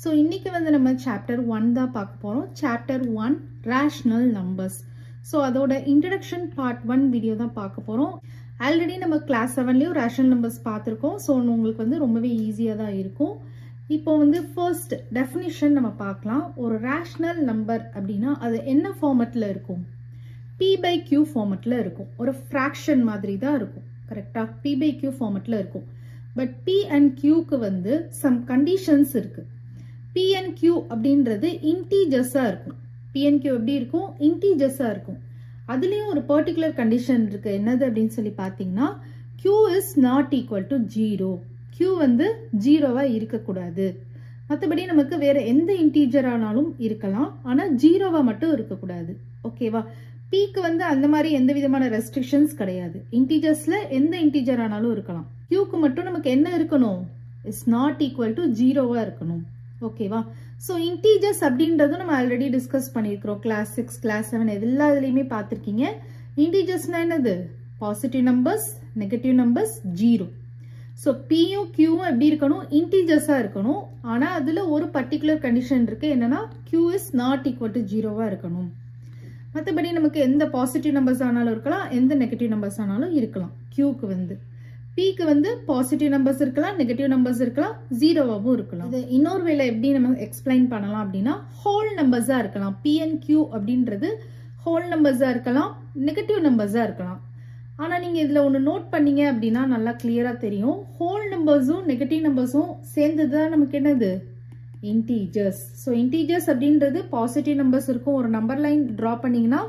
So இன்னைக்கு வந்து நம்ம சாப்டர் 1 தான் பார்க்க போகிறோம். Chapter 1 rational numbers. ஸோ அதோட இன்ட்ரடக்ஷன் பார்ட் 1 வீடியோ தான் பார்க்க போகிறோம். ஆல்ரெடி நம்ம கிளாஸ் 7லேயும் ரேஷ்னல் நம்பர்ஸ் பார்த்துருக்கோம். ஸோ உங்களுக்கு வந்து ரொம்பவே ஈஸியாக தான் இருக்கும். இப்போ வந்து ஃபர்ஸ்ட் டெஃபினிஷன் நம்ம பார்க்கலாம். ஒரு ரேஷ்னல் நம்பர் அப்படின்னா அது என்ன ஃபார்மெட்டில் இருக்கும்? P/Q ஃபார்மெட்டில் இருக்கும். ஒரு ஃப்ராக்ஷன் மாதிரி தான் இருக்கும். கரெக்டாக P/Q ஃபார்மெட்டில் இருக்கும். பட் P அண்ட் Qக்கு வந்து சம் கண்டிஷன்ஸ் இருக்கு. P and Q அப்படின்றது இன்டீஜர்ஸாக இருக்கும். P and Q எப்படி இருக்கும்? இன்டீஜர்ஸாக இருக்கும். அதுலேயும் ஒரு பர்டிகுலர் கண்டிஷன் இருக்கு. என்னது அப்படின்னு சொல்லி பார்த்தீங்கன்னா Q is not equal to 0. Q வந்து 0வா இருக்கக்கூடாது. மற்றபடி நமக்கு வேற எந்த இன்டீஜர் ஆனாலும் இருக்கலாம், ஆனால் 0வா மட்டும் இருக்கக்கூடாது. ஓகேவா? Pக்கு வந்து அந்த மாதிரி எந்த விதமான ரெஸ்ட்ரிக்ஷன்ஸ் கிடையாது. இன்டீஜர்ஸ்ல எந்த இன்டீஜர் ஆனாலும் இருக்கலாம். Qக்கு மட்டும் நமக்கு என்ன இருக்கணும்? இஸ் நாட் ஈக்குவல் டு 0வா இருக்கணும். ஓகேவா? ஸோ இன்டீஜர்ஸ் அப்படின்றதும் நம்ம ஆல்ரெடி டிஸ்கஸ் பண்ணியிருக்கிறோம். கிளாஸ் 6, கிளாஸ் 7 எல்லா இதுலையுமே பார்த்துருக்கீங்க. இன்டீஜர்ஸ்னா என்னது? Positive numbers, negative numbers, 0. So பியும் கியூவும் எப்படி இருக்கணும்? இன்டீஜர்ஸாக இருக்கணும். ஆனால் அதில் ஒரு பர்டிகுலர் கண்டிஷன் இருக்கு. என்னன்னா Q is not equal to 0வா இருக்கணும். மற்றபடி நமக்கு எந்த பாசிட்டிவ் நம்பர்ஸ் ஆனாலும் இருக்கலாம், எந்த நெகட்டிவ் நம்பர்ஸ் ஆனாலும் இருக்கலாம். Qக்கு வந்து Pக்கு வந்து பாசிட்டிவ் நம்பர்ஸ் இருக்கலாம், நெகட்டிவ் நம்பர்ஸ் இருக்கலாம், 0வாகவும் இருக்கலாம். இது இன்னொரு வேலை எப்படி நம்ம எக்ஸ்பிளைன் பண்ணலாம் அப்படின்னா ஹோல் நம்பர்ஸாக இருக்கலாம். P and Q அப்படின்றது ஹோல் நம்பர்ஸாக இருக்கலாம், நெகட்டிவ் நம்பர்ஸாக இருக்கலாம். ஆனால் நீங்கள் இதில் ஒன்று நோட் பண்ணீங்க அப்படின்னா நல்லா கிளியராக தெரியும். ஹோல் நம்பர்ஸும் நெகட்டிவ் நம்பர்ஸும் சேர்ந்தது தான் நமக்கு என்னது? இன்டீஜர்ஸ். ஸோ இன்டீஜர்ஸ் அப்படின்றது பாசிட்டிவ் நம்பர்ஸ் இருக்கும். ஒரு நம்பர் லைன் ட்ரா பண்ணிங்கன்னா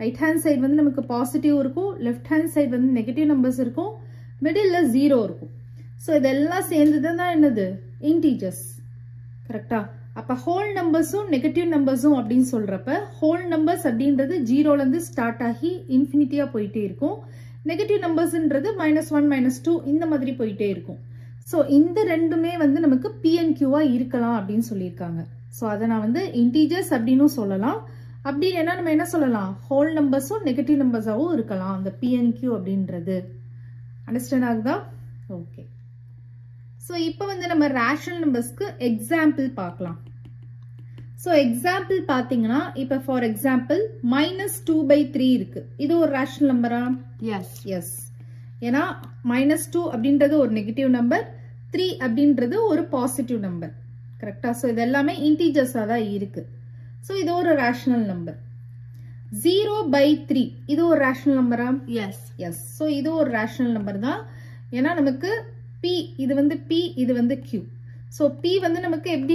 ரைட் ஹேண்ட் சைடு வந்து நமக்கு பாசிட்டிவ் இருக்கும், லெஃப்ட் ஹேண்ட் சைடு வந்து நெகட்டிவ் நம்பர்ஸ் இருக்கும், மிடில் 0 இருக்கும். ஸோ இதெல்லாம் சேர்ந்தது தான் என்னது? இன்டீஜர்ஸ். கரெக்டா? அப்போ ஹோல் நம்பர்ஸும் நெகட்டிவ் நம்பர்ஸும் அப்படின்னு சொல்றப்ப ஹோல் நம்பர்ஸ் அப்படின்றது 0லேருந்து ஸ்டார்ட் ஆகி இன்ஃபினிட்டியாக போயிட்டே இருக்கும். நெகட்டிவ் நம்பர்ஸ்ன்றது -1, -2 இந்த மாதிரி போயிட்டே இருக்கும். ஸோ இந்த ரெண்டுமே வந்து நமக்கு P and Qவா இருக்கலாம் அப்படின்னு சொல்லியிருக்காங்க. ஸோ அதை நான் வந்து இன்டீஜர்ஸ் அப்படின்னு சொல்லலாம். அப்படி இல்லைன்னா நம்ம என்ன சொல்லலாம்? ஹோல் நம்பர்ஸும் நெகட்டிவ் நம்பர்ஸாகவும் இருக்கலாம் அந்த P and Q அப்படின்றது. அண்டர்ஸ்டாண்ட் ஆகுதா? ஓகே. ஸோ இப்போ வந்து நம்ம ரேஷனல் நம்பர்ஸ்க்கு எக்ஸாம்பிள் பார்க்கலாம். ஸோ எக்ஸாம்பிள் பார்த்தீங்கன்னா இப்போ ஃபார் எக்ஸாம்பிள் -2/3 இருக்கு. இது ஒரு ரேஷனல் நம்பரா? Yes yes. ஏன்னா -2 அப்படின்றது ஒரு நெகட்டிவ் நம்பர், 3 அப்படின்றது ஒரு பாசிட்டிவ் நம்பர். கரெக்டா? ஸோ இது எல்லாமே இன்டீஜர்ஸாக தான் இருக்கு. ஸோ இது ஒரு ரேஷனல் நம்பர். 0/3 இது ஒரு ரேஷனல் நம்பரா? Yes S. ஸோ இது ஒரு ரேஷனல் நம்பர் தான். ஏன்னா நமக்கு P இது வந்து P, இது வந்து Q. ஸோ P வந்து நமக்கு எப்படி